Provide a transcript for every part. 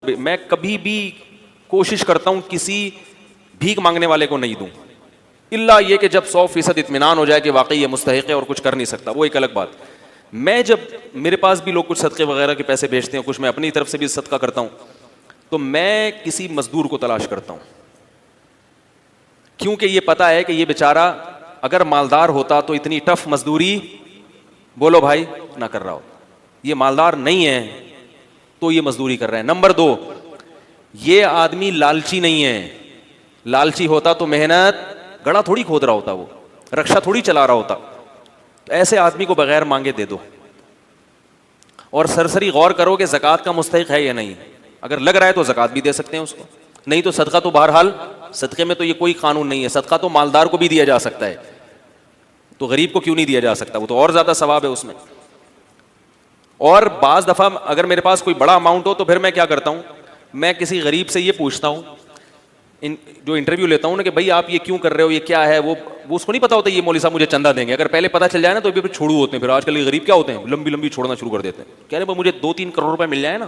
میں کبھی بھی کوشش کرتا ہوں کسی بھیک مانگنے والے کو نہیں دوں، الا یہ کہ جب 100% اطمینان ہو جائے کہ واقعی یہ مستحق ہے اور کچھ کر نہیں سکتا، وہ ایک الگ بات۔ میں جب میرے پاس بھی لوگ کچھ صدقے وغیرہ کے پیسے بھیجتے ہیں، کچھ میں اپنی طرف سے بھی صدقہ کرتا ہوں، تو میں کسی مزدور کو تلاش کرتا ہوں، کیونکہ یہ پتا ہے کہ یہ بیچارہ اگر مالدار ہوتا تو اتنی ٹف مزدوری بولو بھائی نہ کر رہا ہو۔ یہ مالدار نہیں ہے تو یہ مزدوری کر رہے ہیں۔ نمبر 2، یہ آدمی لالچی نہیں ہے، لالچی ہوتا تو محنت گڑھا تھوڑی کھود رہا ہوتا، وہ رکشہ تھوڑی چلا رہا ہوتا۔ تو ایسے آدمی کو بغیر مانگے دے دو، اور سرسری غور کرو کہ زکوٰۃ کا مستحق ہے یا نہیں۔ اگر لگ رہا ہے تو زکوٰۃ بھی دے سکتے ہیں اس کو، نہیں تو صدقہ تو بہرحال، صدقے میں تو یہ کوئی قانون نہیں ہے، صدقہ تو مالدار کو بھی دیا جا سکتا ہے، تو غریب کو کیوں نہیں دیا جا سکتا؟ وہ تو اور زیادہ ثواب ہے اس میں۔ اور بعض دفعہ اگر میرے پاس کوئی بڑا اماؤنٹ ہو تو پھر میں کیا کرتا ہوں، میں کسی غریب سے یہ پوچھتا ہوں، جو انٹرویو لیتا ہوں نا، کہ بھائی آپ یہ کیوں کر رہے ہو، یہ کیا ہے؟ وہ اس کو نہیں پتا ہوتا یہ مولوی صاحب مجھے چندہ دیں گے۔ اگر پہلے پتا چل جائے نا تو پھر چھوڑو ہوتے ہیں، پھر آج کل یہ غریب کیا ہوتے ہیں، لمبی لمبی چھوڑنا شروع کر دیتے ہیں، کہہ رہے مجھے 2-3 کروڑ روپے مل جائے نا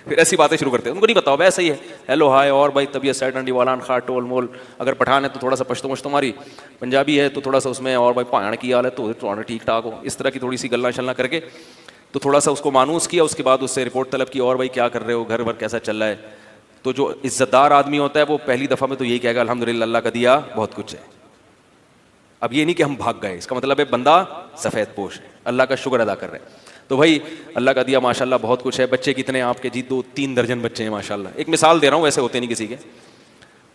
پھر ایسی باتیں شروع کرتے ہیں۔ ان کو نہیں پتا ویسا ہی ہے، ہیلو ہائے، اور بھائی طبیعت سیٹ انڈی والان خاٹ ٹول مول، اگر پٹھان ہے تو تھوڑا سا پشتو مشتو ماری، پنجابی ہے تو تھوڑا سا اس میں، اور بھائی پہاڑ کی حال ہے تو تھوڑا ٹھیک ٹھاک ہو، اس طرح کی تھوڑی سی گلنا شلنا کر کے تو تھوڑا سا اس کو مانوس کیا، اس کے بعد اس سے رپورٹ طلب کی، اور بھائی کیا کر رہے ہو، گھر بھر کیسا چل رہا ہے۔ تو جو عزت دار آدمی ہوتا ہے وہ پہلی دفعہ میں تو یہی کہے گا الحمدللہ اللہ کا دیا بہت کچھ ہے۔ اب یہ نہیں کہ ہم بھاگ گئے، اس کا مطلب ہے بندہ سفید پوش ہے، اللہ کا شکر ادا کر رہے ہیں۔ تو بھائی اللہ کا دیا ماشاءاللہ بہت کچھ ہے۔ بچے کتنے آپ کے؟ جی 2-3 درجن بچے ہیں ماشاءاللہ۔ ایک مثال دے رہا ہوں، ویسے ہوتے نہیں کسی کے۔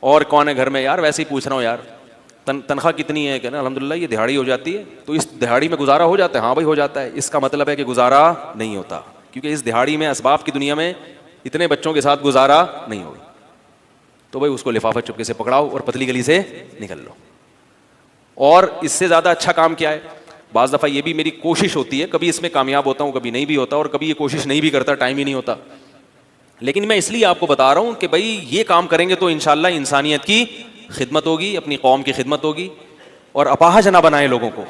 اور کون ہے گھر میں؟ یار ویسے ہی پوچھ رہا ہوں یار، تنخواہ کتنی ہے؟ کہنا الحمدللہ یہ دہاڑی ہو جاتی ہے۔ تو اس دہاڑی میں گزارا ہو جاتا ہے؟ ہاں بھائی ہو جاتا ہے۔ اس کا مطلب ہے کہ گزارا نہیں ہوتا، کیونکہ اس دہاڑی میں اسباب کی دنیا میں اتنے بچوں کے ساتھ گزارا نہیں ہوگا۔ تو بھائی اس کو لفافہ چپکے سے پکڑاؤ اور پتلی گلی سے نکل لو۔ اور اس سے زیادہ اچھا کام کیا ہے؟ بعض دفعہ یہ بھی میری کوشش ہوتی ہے، کبھی اس میں کامیاب ہوتا ہوں کبھی نہیں بھی ہوتا، اور کبھی یہ کوشش نہیں بھی کرتا، ٹائم ہی نہیں ہوتا، لیکن میں اس لیے آپ کو بتا رہا ہوں کہ بھائی یہ کام کریں گے تو انشاءاللہ انسانیت کی خدمت ہوگی، اپنی قوم کی خدمت ہوگی، اور اپاہج نہ بنائیں لوگوں کو۔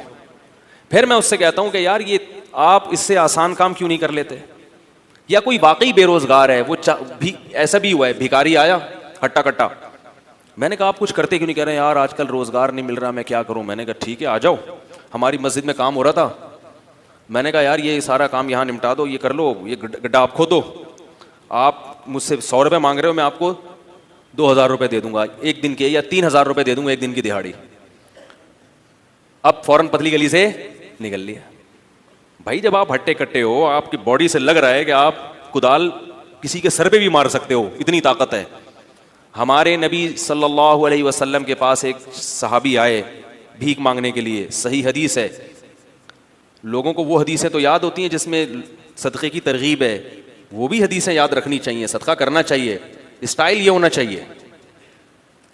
پھر میں اس سے کہتا ہوں کہ یار یہ آپ اس سے آسان کام کیوں نہیں کر لیتے؟ یا کوئی واقعی بے روزگار ہے، وہ ایسا بھی ہوا ہے، بھکاری آیا ہٹا کٹا، میں نے کہا آپ کچھ کرتے کیوں نہیں؟ کہہ رہے ہیں یار آج کل روزگار نہیں مل رہا، میں کیا کروں؟ میں نے کہا ٹھیک ہے آ جاؤ، ہماری مسجد میں کام ہو رہا تھا، میں نے کہا یار یہ سارا کام یہاں نمٹا دو، یہ کر لو، یہ گڈھا آپ کھودو، آپ مجھ سے 100 روپے مانگ رہے ہو، میں آپ کو 2000 روپے دے دوں گا ایک دن کے، یا 3000 روپے دے دوں گا ایک دن کی دہاڑی۔ اب فوراً پتلی گلی سے نکل لیا۔ بھائی جب آپ ہٹے کٹے ہو، آپ کی باڈی سے لگ رہا ہے کہ آپ کدال کسی کے سر پہ بھی مار سکتے ہو، اتنی طاقت ہے۔ ہمارے نبی صلی اللہ علیہ وسلم کے پاس ایک صحابی آئے بھیک مانگنے کے لیے، صحیح حدیث ہے۔ لوگوں کو وہ حدیثیں تو یاد ہوتی ہیں جس میں صدقے کی ترغیب ہے، وہ بھی حدیثیں یاد رکھنی چاہیے، صدقہ کرنا چاہیے، اسٹائل یہ ہونا چاہیے،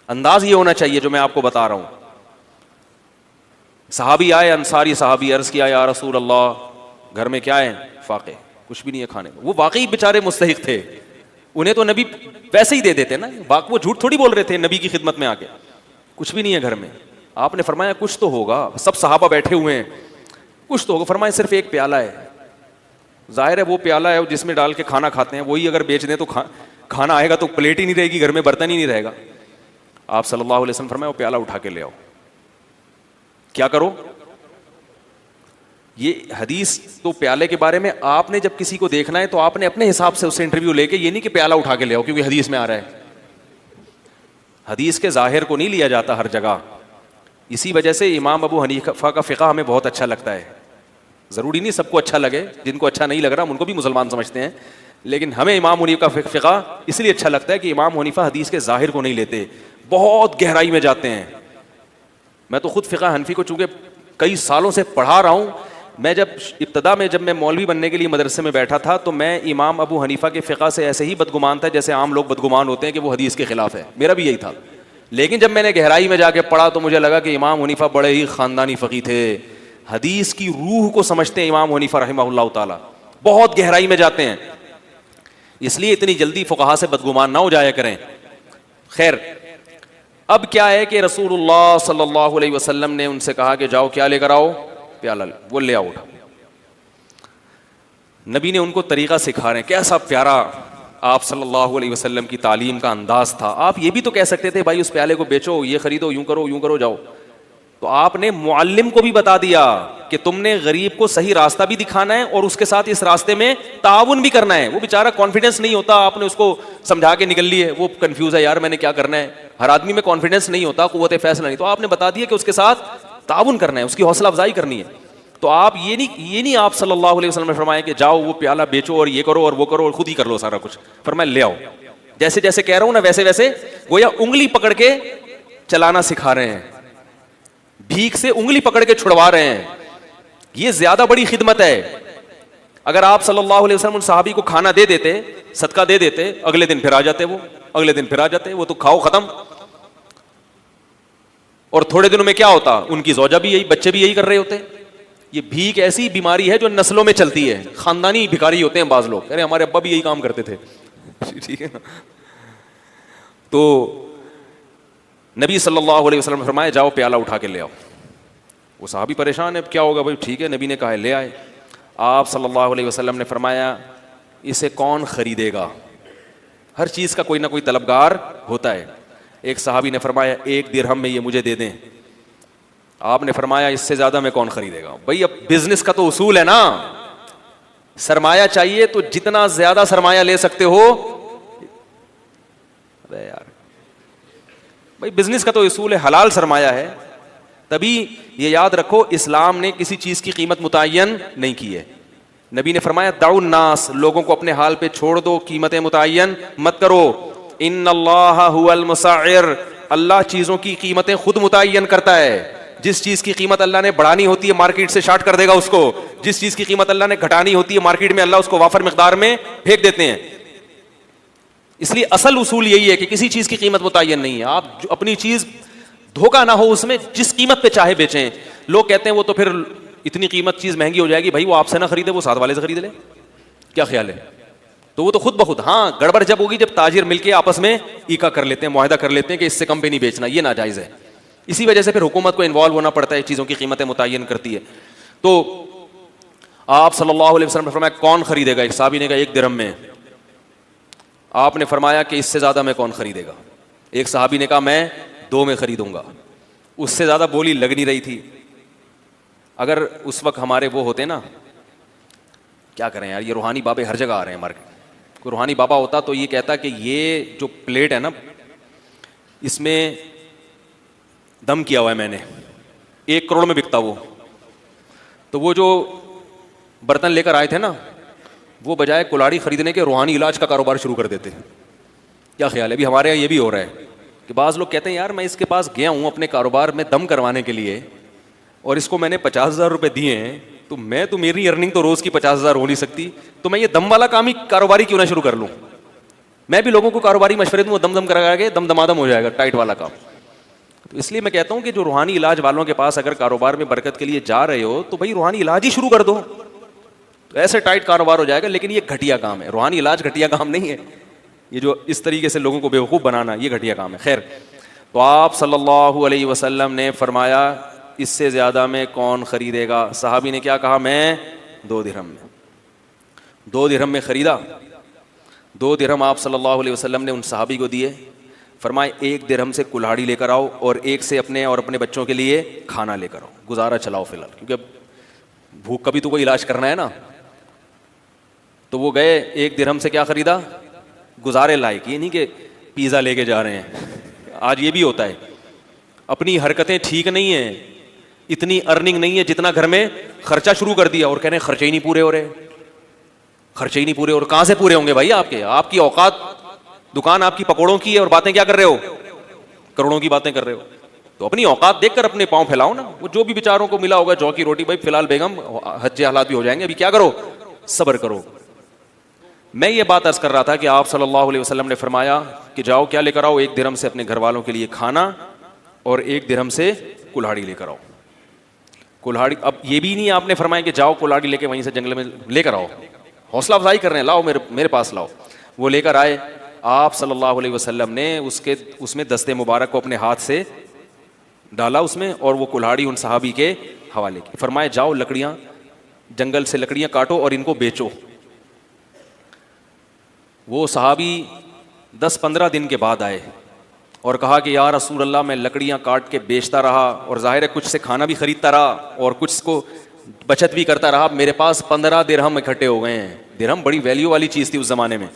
انداز یہ ہونا چاہیے جو میں آپ کو بتا رہا ہوں۔ صحابی آئے، انصاری صحابی، عرض کیا یا رسول اللہ گھر میں کیا ہے؟ فاقے، کچھ بھی نہیں ہے کھانے کو۔ وہ واقعی بیچارے مستحق تھے، انہیں تو نبی ویسے ہی دے دیتے نا، وہ جھوٹ تھوڑی بول رہے تھے نبی کی خدمت میں آ کے، کچھ بھی نہیں ہے گھر میں۔ آپ نے فرمایا کچھ تو ہوگا، سب صحابہ بیٹھے ہوئے ہیں، کچھ تو ہوگا۔ فرمایا صرف ایک پیالہ ہے، ظاہر ہے وہ پیالہ ہے جس میں ڈال کے کھانا کھاتے ہیں، وہی اگر بیچ دیں تو کھانا آئے گا تو پلیٹ ہی نہیں رہے گی گھر میں، برتن ہی نہیں رہے گا۔ آپ صلی اللہ علیہ وسلم فرمایا وہ پیالہ اٹھا کے لے آؤ۔ کیا کرو؟ یہ حدیث تو پیالے کے بارے میں، آپ نے جب کسی کو دیکھنا ہے تو آپ نے اپنے حساب سے اس سے انٹرویو لے کے، یہ نہیں کہ پیالہ اٹھا کے لے آؤ کیونکہ حدیث میں آ رہا ہے۔ حدیث کے ظاہر کو نہیں لیا جاتا ہر جگہ، اسی وجہ سے امام ابو حنیفہ کا فقہ ہمیں بہت اچھا لگتا ہے۔ ضروری نہیں سب کو اچھا لگے، جن کو اچھا نہیں لگ رہا ہم ان کو بھی مسلمان سمجھتے ہیں، لیکن ہمیں امام حنیفہ کا فقہ اس لیے اچھا لگتا ہے کہ امام حنیفہ حدیث کے ظاہر کو نہیں لیتے، بہت گہرائی میں جاتے ہیں۔ میں تو خود فقہ حنفی کو چونکہ کئی سالوں سے پڑھا رہا ہوں، میں جب ابتدا میں جب میں مولوی بننے کے لیے مدرسے میں بیٹھا تھا تو میں امام ابو حنیفہ کے فقہ سے ایسے ہی بدگمان تھا جیسے عام لوگ بدگمان ہوتے ہیں کہ وہ حدیث کے خلاف ہے، میرا بھی یہی تھا۔ لیکن جب میں نے گہرائی میں جا کے پڑھا تو مجھے لگا کہ امام حنیفہ بڑے ہی خاندانی فقیہ تھے، حدیث کی روح کو سمجھتے ہیں امام حنیفہ رحمہ اللہ تعالی، بہت گہرائی میں جاتے ہیں، اس لیے اتنی جلدی فقہا سے بدگمان نہ ہو جایا کریں۔ خیر، اب کیا ہے کہ رسول اللہ صلی اللہ علیہ وسلم نے ان سے کہا کہ جاؤ کیا لے کر آؤ؟ پیالہ، وہ لے آؤ۔ نبی نے ان کو طریقہ سکھا رہے ہیں، کیسا پیارا آپ صلی اللہ علیہ وسلم کی تعلیم کا انداز تھا. آپ یہ بھی تو کہہ سکتے تھے بھائی اس پیالے کو بیچو, یہ خریدو, یوں کرو جاؤ. تو آپ نے معلم کو بھی بتا دیا کہ تم نے غریب کو صحیح راستہ بھی دکھانا ہے اور اس کے ساتھ اس راستے میں تعاون بھی کرنا ہے. وہ بیچارہ کانفیڈنس نہیں ہوتا, آپ نے اس کو سمجھا کے نکل لی ہے, وہ کنفیوز ہے, یار میں نے کیا کرنا ہے. ہر آدمی میں کانفیڈنس نہیں ہوتا, قوت فیصلہ نہیں, تو آپ نے بتا دیا کہ اس کے ساتھ تعاون کرنا ہے, اس کی حوصلہ افزائی کرنی ہے. تو آپ یہ نہیں آپ صلی اللہ علیہ وسلم نے فرمایا کہ جاؤ وہ پیالہ بیچو اور یہ کرو اور وہ کرو اور خود ہی کر لو سارا کچھ. فرمایا لے آؤ, جیسے جیسے کہہ رہا ہوں نا ویسے ویسے گویا انگلی پکڑ کے چلانا سکھا رہے ہیں, بھیک سے انگلی پکڑ کے چھڑوا رہے ہیں. یہ زیادہ بڑی خدمت ہے. اگر آپ صلی اللہ علیہ وسلم ان صحابی کو کھانا دے دیتے, صدقہ دے دیتے, اگلے دن پھر آ جاتے, وہ تو کھاؤ ختم. اور تھوڑے دنوں میں کیا ہوتا, ان کی زوجہ بھی یہی, بچے بھی یہی کر رہے ہوتے. یہ بھیک ایسی بیماری ہے جو نسلوں میں چلتی ہے. خاندانی بھکاری ہوتے ہیں بعض لوگ, کہہ رہے ہمارے ابا بھی یہی کام کرتے تھے. ٹھیک ہے نا. تو نبی صلی اللہ علیہ وسلم نے فرمایا جاؤ پیالہ اٹھا کے لے آؤ. وہ صحابی پریشان ہے, کیا ہوگا بھائی, ٹھیک ہے نبی نے کہا ہے لے آئے. آپ صلی اللہ علیہ وسلم نے فرمایا اسے کون خریدے گا. ہر چیز کا کوئی نہ کوئی طلبگار ہوتا ہے. ایک صحابی نے فرمایا 1 درہم میں یہ مجھے دے دیں. آپ نے فرمایا اس سے زیادہ میں کون خریدے گا. بھائی اب بزنس کا تو اصول ہے نا, سرمایہ چاہیے تو جتنا زیادہ سرمایہ لے سکتے ہو. ارے یار بھائی بزنس کا تو اصول ہے, حلال سرمایہ ہے. تبھی یہ یاد رکھو اسلام نے کسی چیز کی قیمت متعین نہیں کی ہے. نبی نے فرمایا دعوا الناس, لوگوں کو اپنے حال پہ چھوڑ دو, قیمتیں متعین مت کرو. ان اللہ هو المسعر, اللہ چیزوں کی قیمتیں خود متعین کرتا ہے. جس چیز کی قیمت اللہ نے بڑھانی ہوتی ہے مارکیٹ سے شارٹ کر دے گا اس کو, جس چیز کی قیمت اللہ نے گھٹانی ہوتی ہے مارکیٹ میں اللہ اس کو وافر مقدار میں پھینک دیتے ہیں. اس لیے اصل اصول یہی ہے کہ کسی چیز کی قیمت متعین نہیں ہے. آپ اپنی چیز دھوکہ نہ ہو اس میں, جس قیمت پہ چاہے بیچیں. لوگ کہتے ہیں وہ تو پھر اتنی قیمت چیز مہنگی ہو جائے گی. بھائی وہ آپ سے نہ خریدے, وہ ساتھ والے سے خرید لے, کیا خیال ہے. تو وہ تو خود بخود, ہاں گڑبڑ جب ہوگی جب تاجر مل کے آپس میں ایکا کر لیتے ہیں, معاہدہ کر لیتے ہیں کہ اس سے کم پہ نہیں بیچنا, یہ ناجائز ہے. اسی وجہ سے پھر حکومت کو انوالو ہونا پڑتا ہے, چیزوں کی قیمتیں متعین کرتی ہے. تو آپ صلی اللہ علیہ وسلم نے فرمایا کون خریدے گا. ایک صحابی نے کہا 1 درہم میں. آپ نے فرمایا کہ اس سے زیادہ میں کون خریدے گا. ایک صحابی نے کہا میں 2 میں خریدوں گا. اس سے زیادہ بولی لگ نہیں رہی تھی. اگر اس وقت ہمارے وہ ہوتے نا, کیا کریں یار, یہ روحانی بابے ہر جگہ آ رہے ہیں مارکیٹ. کوئی روحانی بابا ہوتا تو یہ کہتا کہ یہ جو پلیٹ ہے نا اس میں دم کیا ہوا ہے میں نے, 1 کروڑ میں بکتا وہ. تو وہ جو برتن لے کر آئے تھے نا, وہ بجائے کلاڑی خریدنے کے روحانی علاج کا کاروبار شروع کر دیتے. کیا خیال ہے. ابھی ہمارے یہاں یہ بھی ہو رہا ہے کہ بعض لوگ کہتے ہیں یار میں اس کے پاس گیا ہوں اپنے کاروبار میں دم کروانے کے لیے, اور اس کو میں نے 50,000 روپے دیے ہیں, تو میری ارننگ تو روز کی 50,000 ہو نہیں سکتی, تو میں یہ دم والا کام ہی کاروباری کیوں نہ شروع کر لوں. میں بھی لوگوں کو کاروباری مشورے دوں, دم کرا کے دم دمادم ہو جائے گا ٹائٹ والا کام. تو اس لیے میں کہتا ہوں کہ جو روحانی علاج والوں کے پاس اگر کاروبار میں برکت کے لیے جا رہے ہو تو بھائی روحانی علاج ہی شروع کر دو, تو ایسے ٹائٹ کاروبار ہو جائے گا. لیکن یہ گھٹیا کام ہے, روحانی علاج گھٹیا کام نہیں ہے. یہ جو اس طریقے سے لوگوں کو بیوقوف بنانا یہ گھٹیا کام ہے. خیر, تو آپ صلی اللہ علیہ وسلم نے فرمایا اس سے زیادہ میں کون خریدے گا. صحابی نے کیا کہا, میں 2 درہم میں. 2 درہم میں خریدا. 2 درہم آپ صلی اللہ علیہ وسلم نے ان صحابی کو دیے. فرمائے 1 درہم سے کلاڑی لے کر آؤ اور 1 سے اپنے اور اپنے بچوں کے لیے کھانا لے کر آؤ, گزارا چلاؤ فی الحال, کیونکہ اب بھوک کا بھی تو کوئی علاج کرنا ہے نا. تو وہ گئے 1 درہم سے کیا خریدا, گزارے لائق. یہ نہیں کہ پیزا لے کے جا رہے ہیں. آج یہ بھی ہوتا ہے, اپنی حرکتیں ٹھیک نہیں ہیں, اتنی ارننگ نہیں ہے جتنا گھر میں خرچہ شروع کر دیا, اور کہہ رہے ہیں خرچے ہی نہیں پورے ہو رہے, خرچے ہی نہیں پورے. اور کہاں سے پورے ہوں گے بھائی آپ کے, آپ کی اوقات, دکان آپ کی پکوڑوں کی ہے اور باتیں کیا کر رہے ہو, کروڑوں کی باتیں کر رہے ہو. تو اپنی اوقات دیکھ کر اپنے پاؤں پھیلاؤ نا. وہ جو بھی بیچاروں کو ملا ہوگا جو کی روٹی, بھائی فی الحال بیگم حج حالات بھی ہو جائیں گے, ابھی کیا کرو, صبر کرو. میں یہ بات عرض کر رہا تھا کہ آپ صلی اللہ علیہ وسلم نے فرمایا کہ جاؤ کیا لے کر آؤ, 1 درہم سے اپنے گھر والوں کے لیے کھانا اور 1 درہم سے کلاڑی لے کر آؤ. کلاڑی, اب یہ بھی نہیں آپ نے فرمایا کہ جاؤ کلاڑی لے کے وہیں سے جنگل میں لے کر آؤ, حوصلہ افزائی کر رہے ہیں, لاؤ میرے پاس لاؤ. وہ لے کر آئے. آپ صلی اللہ علیہ وسلم نے اس میں دستے مبارک کو اپنے ہاتھ سے ڈالا اس میں, اور وہ کلاڑی ان صحابی کے حوالے کی. فرمایا جاؤ لکڑیاں, جنگل سے لکڑیاں کاٹو اور ان کو بیچو. وہ صحابی 10-15 دن کے بعد آئے اور کہا کہ یا رسول اللہ میں لکڑیاں کاٹ کے بیچتا رہا اور ظاہر ہے کچھ سے کھانا بھی خریدتا رہا اور کچھ کو بچت بھی کرتا رہا, میرے پاس 15 درہم اکٹھے ہو گئے ہیں. درہم بڑی ویلیو والی چیز تھی اس زمانے میں.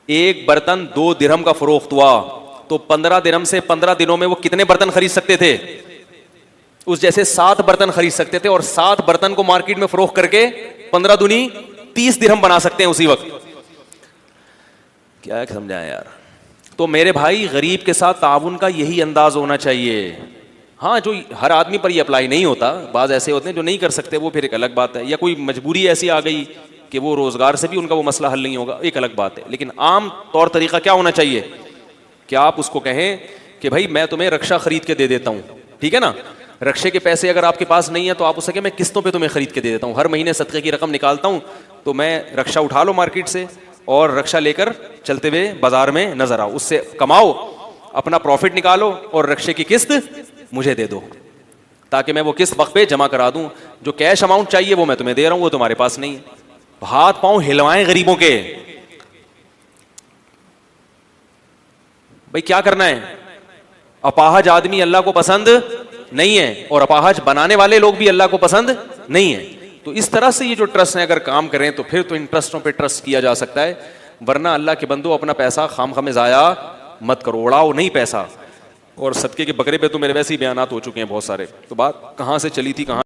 ایک برتن 2 درہم کا فروخت ہوا تو 15 درہم سے 15 دنوں میں وہ کتنے برتن خرید سکتے تھے؟ اس جیسے 7 برتن خرید سکتے تھے, اور 7 برتن کو مارکیٹ میں فروخت کر کے 15 دونی 30 درہم بنا سکتے ہیں اسی وقت. کیا سمجھائیں یار. تو میرے بھائی غریب کے ساتھ تعاون کا یہی انداز ہونا چاہیے. ہاں جو ہر آدمی پر یہ اپلائی نہیں ہوتا, بعض ایسے ہوتے ہیں جو نہیں کر سکتے, وہ پھر ایک الگ بات ہے, یا کوئی مجبوری ایسی آ گئی کہ وہ روزگار سے بھی ان کا وہ مسئلہ حل نہیں ہوگا, ایک الگ بات ہے. لیکن عام طور طریقہ کیا ہونا چاہیے کہ آپ اس کو کہیں کہ بھائی میں تمہیں رکشا خرید کے دے دیتا ہوں, ٹھیک ہے نا, رکشے کے پیسے اگر آپ کے پاس نہیں ہے تو آپ اسے کہ میں قسطوں پہ تمہیں خرید کے دے دیتا ہوں, ہر مہینے صدقے کی رقم نکالتا ہوں, تو میں رکشا اٹھا لو مارکیٹ سے اور رکشا لے کر چلتے ہوئے بازار میں نظر آؤ, اس سے کماؤ, اپنا پروفٹ نکالو اور رکشے کی قسط مجھے دے دو تاکہ میں وہ قسط وقت پہ جمع کرا دوں. جو کیش اماؤنٹ چاہیے وہ میں تمہیں دے رہا ہوں, وہ تمہارے پاس نہیں ہے. ہاتھ پاؤں ہلوائیں غریبوں کے. بھائی کیا کرنا ہے؟ اپاہج آدمی اللہ کو پسند نہیں ہے اور اپاہج بنانے والے لوگ بھی اللہ کو پسند نہیں ہے. تو اس طرح سے یہ جو ٹرسٹ ہیں اگر کام کریں تو پھر تو ان ٹرسٹوں پہ ٹرسٹ کیا جا سکتا ہے, ورنہ اللہ کے بندو اپنا پیسہ خام خام ضائع مت کرو, اڑاؤ نہیں پیسہ. اور صدقے کے بکرے پہ تو میرے ویسے ہی بیانات ہو چکے ہیں بہت سارے. تو بات کہاں سے چلی تھی, کہاں